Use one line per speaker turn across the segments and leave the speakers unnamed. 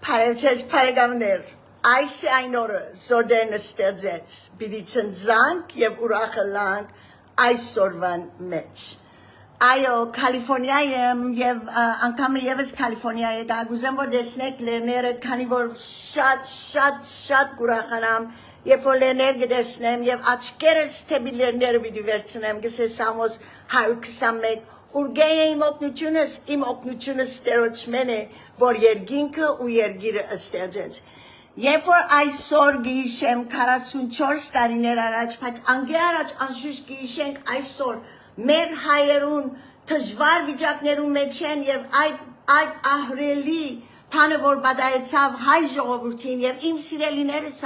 Հարևցես պարեգամներ, այս այն օրը զորդերն ստեղծեց, պիտի ծնձանք և ուրախը լանք այս օրվան մեջ։ Այո, Կալիֆորնիայում և անգամը ևս Կալիֆորնիայի դա գուզեմ որ դեսնեք լերները, քանի որ շատ կուրախանամ, երբ որ լերներ գտեսնեմ և աչքերս թեպի լերները պիտի վերցնեմ, գսես Սամոս 121 Ուրգե է իմ օգնությունս Տերոջմեն է, որ երկինքը ու երգիրը ստեղծեց։ Երբ որ այսօր գիշեմ 44 տարիներ առաջ, բայց անգե առաջ անշուշտ գիշենք այսօր մեր հայերուն դժվար վիճակներում մեջ են եւ այդ ահրելի բանը որ բադայեցավ հայ ժողովրդին եւ իմ սիրելիներս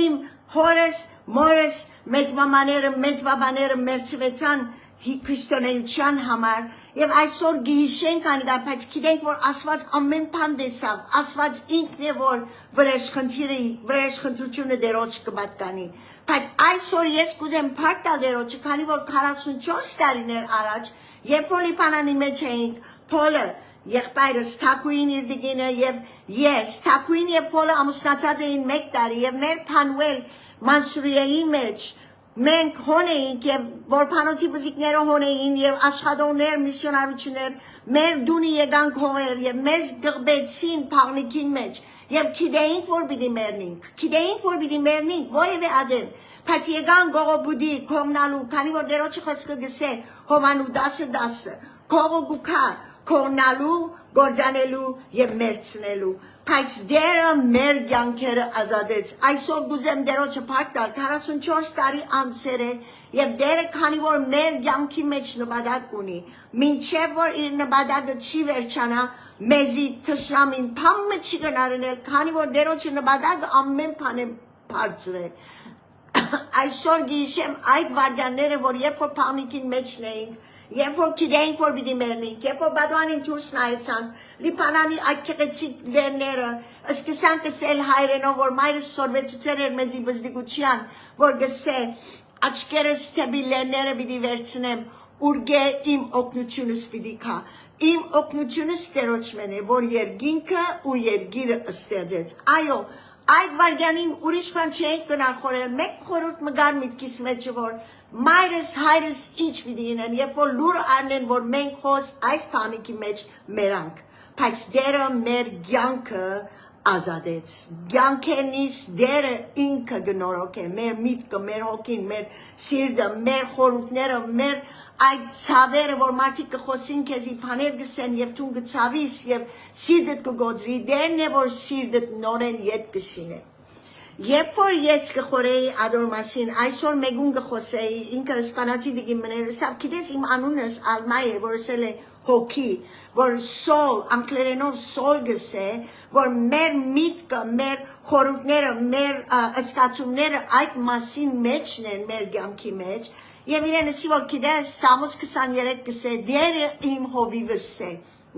իմ հորս, մորս, մեծ մամաները, մեծ բաբաները մերձվեցան քրիստոնեության համար եւ այսօր գիշենք անիգա բայց գիտենք որ Աստված ամեն բան տեսավ Աստված ինքն է որ վրեժխնդրությունը դերոջ կպատկանի բայց այսօր ես կուզեմ փառք տալ դերոջը քանի որ 44 տարիներ առաջ երբ որ Լիբանանի մեջ էինք Փոլը եղբայրս Թակուին իր դիգինը եւ ես Թակուին եւ Փոլը ամուսնացած էին 1 տարի եւ մեր Փանուել Մանսուրիայի մեջ մենք հոն էինք և որպանոցի բզիկները հոն էին և աշխատողներ, միսյոնարություններ, մեր դունի եկանք հողեր և մեզ գղբեցին պաղնիքին մեջ և գիտեինք, որ պիտի մերնինք, որևէ ադեմ, բայց եկան գողոբուդի, կողնալու, քանի որ դերոջը խոսքը գսե, հովանու 10 կողը գուքա, կողնալու, գործանելու և մերցնելու, բայց դերը մեր կյանքերը ազատեց, այսօր գուզեմ դերոջը փառք տալ 44 տարի անցեր է և դերը քանի որ մեր կյանքի մեջ նպատակ ունի, մինչև որ իր նպատակը չի վերջանա, մեզի թշնամին փամը չի գնարնել, քանի որ դերոջը նպատակը ամեն բան է բարձր է, այսօր գիշեմ այդ վարդյանները, որ երբ որ փաղնիկին մեջն էինք, երբ որ գիտեինք, որ պիտի մերնենք, երբ որ բադուանին դուրս նայեցան, Լիբանանի այդ գեղեցիկ լերները, սկսան գսել հայրենով, որ մայրս սորվեցուցեր էր մեզի բզդիկության, որ գսե, աչքերս թեպի լերները պիտի վերցնեմ, ուրգե իմ օգնությունս պիտի կա, իմ օգնությունս Տերոջմեն է, որ երկինքը ու երգիրը ստեղծեց, այո, այդ վարդյանին ուրիշ բան չէինք գնալ խորել, մեկ խորհուրդ մգար միտքիս մեջը, որ մայրս, հայրս ինչ պիտի ինեն, երբ որ լուր առնեն, որ մենք հոս այս բանիքի մեջ մերանք, բայց դերը մեր կյանքը ազատեց, կյանքերնից դերը ինքը գնորոք է, մեր միտքը, մեր հոգին, մեր սիրտը, մեր խորհուրդները, մեր այդ ցավերը, որ մարդիկ կխոսին քեզի բաներ գսեն եւ դու գցավիս եւ սիրտդ կգոդրի, դերն է որ սիրտդ նորեն ետ կշինե։ Երբ որ ես կխորեի ադոր մասին, այսօր մեգուն կխոսեի, ինքը իսպանացի դիգիմները, սավ գիտես իմ անունս Ալմայ է, որ ասել է հոգի, որ սոլ, անգլերենով սոլ գսե, որ մեր միտքը, մեր խորհուրդները, մեր զգացումները այդ մասին մեջն են մեր կյանքի մեջ, եւ իրենսի որ գիտես Սամոս 23 գսե, դերը իմ հովիվս է,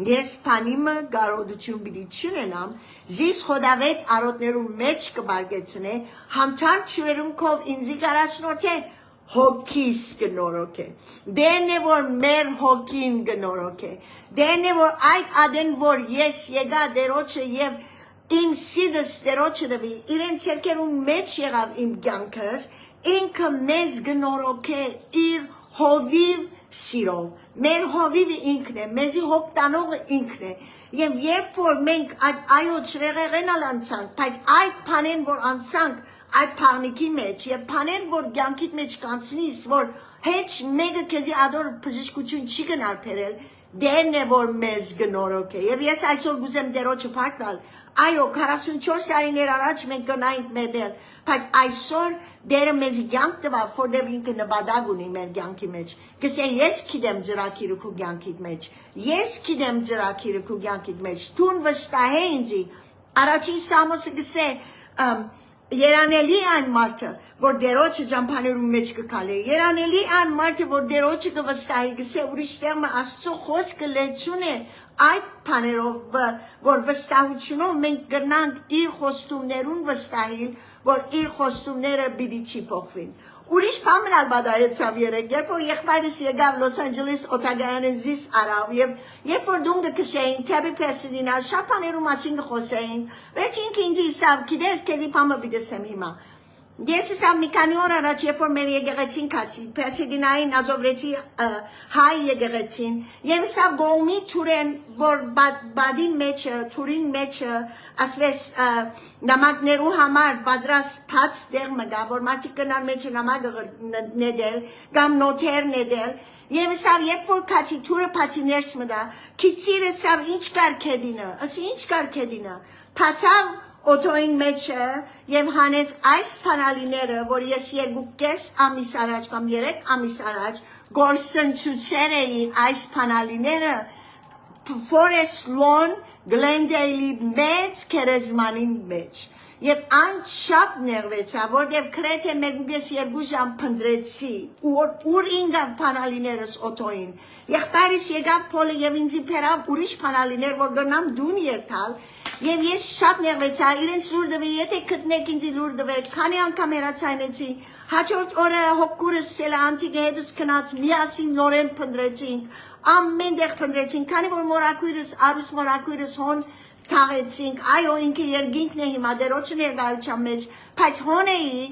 ես փանիմը գարոդություն պիտի չունենամ, զիս խոդավետ արոտներում մեջ կբարգեցնե, համչար չուրերում կով ինձի կարաշնորդ է, հոգիս գնորոք է, դերն է որ մեր հոգին գնորոք է, դերն է որ այդ ադեն որ ես եկա դերոջը եւ իմ սիրտս դերոջը դվի, իրենց երկերում մեջ եղավ իմ կյանքս, ինքը մեզ գնորոք է իր հովիվ սիրով, մեր հովիվը ինքն է, մեզի հոգ տանողը ինքն է, և երբ որ մենք այո չրեղեղենալ անցանք, բայց այդ պանեն որ անցանք այդ պաղնիկի մեջ, և պանեն որ կյանքիդ մեջ կանցնիս, որ հեչ մեկը քեզի ադոր բժշկություն չի գնալ բերել, դերն է որ մեզ գնորոք է, և ես այսօր գուզեմ դերոջը փառք տալ, այո 44 տարիներ առաջ մենք գնայինք մերնել, բայց այսօր դերը մեզ կյանք տվավ, որտեղ ինքը նպատակ ունի մեր կյանքի մեջ, գսե ես գիտեմ ջրակիրը քո կյանքիդ մեջ, ես գիտեմ ջրակիրը քո կյանքիդ մեջ, դուն վստահ է ինձի, առաջին Սամոսը գսե Երանելի այն մարդը, որ դերոջը ճամփաներում մեջ կքալե, երանելի այն մարդը, որ դերոջը կվստահի, գսե ուրիշ տեղը Աստծո խոսքը լեցուն է այդ բաներով, որ վստահությունով մենք գնանք իր խոստումներուն վստահիլ, որ իր խոստումները պիտի չի փոխվին։ ուրիշ բան մնալ բադայեցավ երեք, երբ որ եղբայրս եկավ Լոս Անջելես օտագայանեն զիս արավ եւ երբ որ դու կքշեին թեպի Պեսիդինա շատ բաներու մասին կխոսեին, վերջին ինձ իսավ գիտես քեզի բամը բիդեսեմ հիմա Ես ասամ մի քանի օր առաջ երբ որ մեր եկեղեցին քասի Պեսիդինային ազովրեցի հայ եկեղեցին եւ ասավ գոմի թուրեն որ բադին մեջը թուրին մեջը ասվես նամակներու համար պատրաստ փած դեր մգա որ մարդիկ կնան մեջը նամակը նետել կամ նոթեր նետել եւ ասավ երբ որ քացի թուրը փացի ներս մտա քիցիրը ասավ ինչ կար քեդինը ասի ինչ կար քեդինը փացավ Օտոյին մեջը եւ հանեց այս փանալիները, որ ես 2.5 ամիս առաջ կամ 3 ամիս առաջ գործընծուցեր էի այս փանալիները Forest Lawn Glendale-ի մեծ քերեզմանին մեջ Եվ այն շատ ներվեցա, որտեղ քրեթե 1.5 ժամ փնտրեցի, ուր ինգավ փանալիներս օտոյին։ Եղբայրս եկավ փոլը եւ ինձ իբերավ ուրիշ փանալիներ, որ գնամ դուն երթալ, եւ ես շատ ներվեցա, իրենց լուր դվի, եթե գտնեք ինձ լուր դվեք, քանի անգամ հեռացանեցի, հաջորդ օրը հոգուրս սելանտիկը հետս քնած միասին նորեն փնտրեցինք, ամեն տեղ փնտրեցինք, քանի որ մորակույրս, արուս մորակույրս հոն Թաղեցինք, այո ինքը երգինքն է հիմա դերոջը ներգայության մեջ, բայց հոնեի,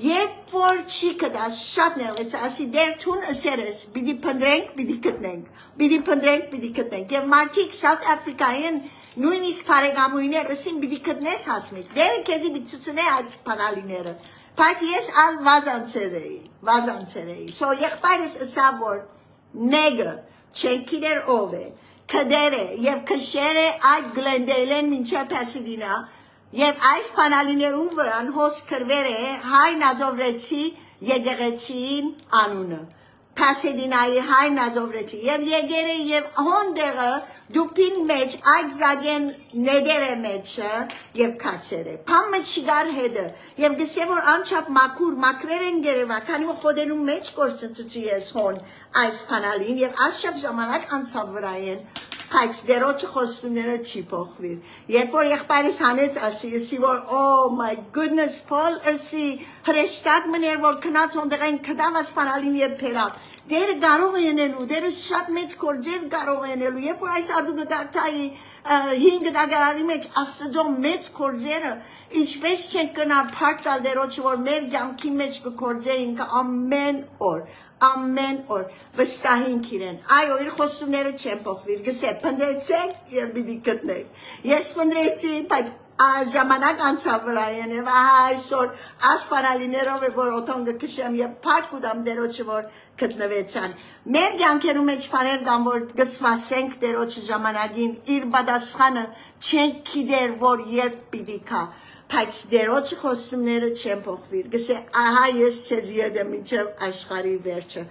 երբ որ չի կդաս շատ ներվեց, ասի դեր թուն ասերես, բիդի պնդրենք, բիդի կտնենք, բիդի պնդրենք, բիդի կտնենք, և մարդիկ South Africa-ին նույնիսկ կարեգամույներ ասին բիդի կտնես հասմիկ, դերը կեզի բիցծնե այդ պանալիները, բայց ես ալ վազանցեր էի, so եղբայրս ասա որ նեգը, չենք իրեր ով է, Կդերը եւ քշերը այդ գլենդելեն մինչև Պեսիդինա եւ այս փանալիներուն վրան հոս քրվեր է հայ նազովրեցի եկեղեցին անունը Պեսիդինայի հայ նազովրեցի եւ եկերը եւ հոնդերը դուպին մեջ այդ զագեն նեդերը մեջը եւ քացերը փամը չգար հետը եւ գսե որ անչափ մակրեր են գերեվա քանի որ խոդերուն մեջ կորցծի ես հոն այս փանալին եւ աշխապ ժամանակ անցավ վրայեն Բայց դերոջը խոստումները չի փոխվիր։ Երբ որ եղբայրս հանեց ասի որ oh my goodness Paul ասի հրեշտակ մներ որ քնած ոնդեղեն կդավ ասպանալին եւ փերավ։ Դերը կարող է ենելու, դերը շատ մեծ կորձեր կարող է ենելու։ Երբ որ այս արդուկը դարտայի 5 դագարանի մեջ աստծո մեծ կորձերը ինչպես չեն կնար փառք տալ դերոջը որ մեր կյանքի մեջ կկորձեին ամեն օր վստահինք իրեն այո իր խոստումները չեն փոխվիր գսե փնդրեցեք եւ պիտի գտնեք ես փնդրեցի բայց ժամանակ անցավ վրայեն եւ այսօր ասպանալիներով է որ օթոնգը քշեմ եւ փառք ուտամ դերոջը որ գտնվեցան մեր կյանքերում մեջ բաներ կան որ գսվասենք դերոջը ժամանակին իր պատասխանը չենք գիտեր որ երբ պիտի կա Բայց դերոջը խոստումները չեն փոխվիր գսե ահա ես ցեզ յետեմ մինչև աշխարհի վերջը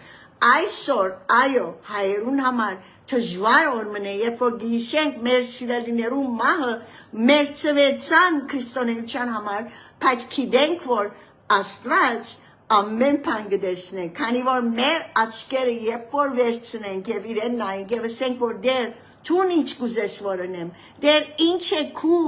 այսօր այո հայերուն համար դժվար օր մնե երբ որ գիշենք մեր սիրելիներու մահը մեր ծվեցան քրիստոնեության համար բայց գիտենք որ Աստված ամեն բան կտեսնենք քանի որ մեր աչքերը երբ որ վերցնենք եւ իրեն նայենք եւ ասենք որ դեր Tun ինչ կուզես որ ընեմ, դեր ինչ է քու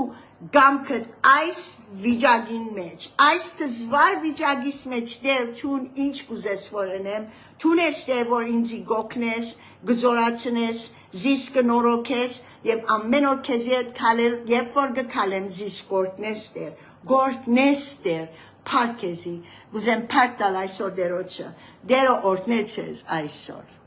գամքդ այս վիճակին մեջ, այս դժվար վիճակիս մեջ դեր tun ինչ կուզես որ ընեմ, tun ես դեր որ ինձի գոքնես, գզորացնես, զիս կնորոքես եւ ամեն օր քեզի հետ քալեր, երբ որ գքալեմ զիս գործնես դեր, փառք քեզի, գուզեմ փառք տալ այսօր դերոջը, դերը օրհնեց ես այսօր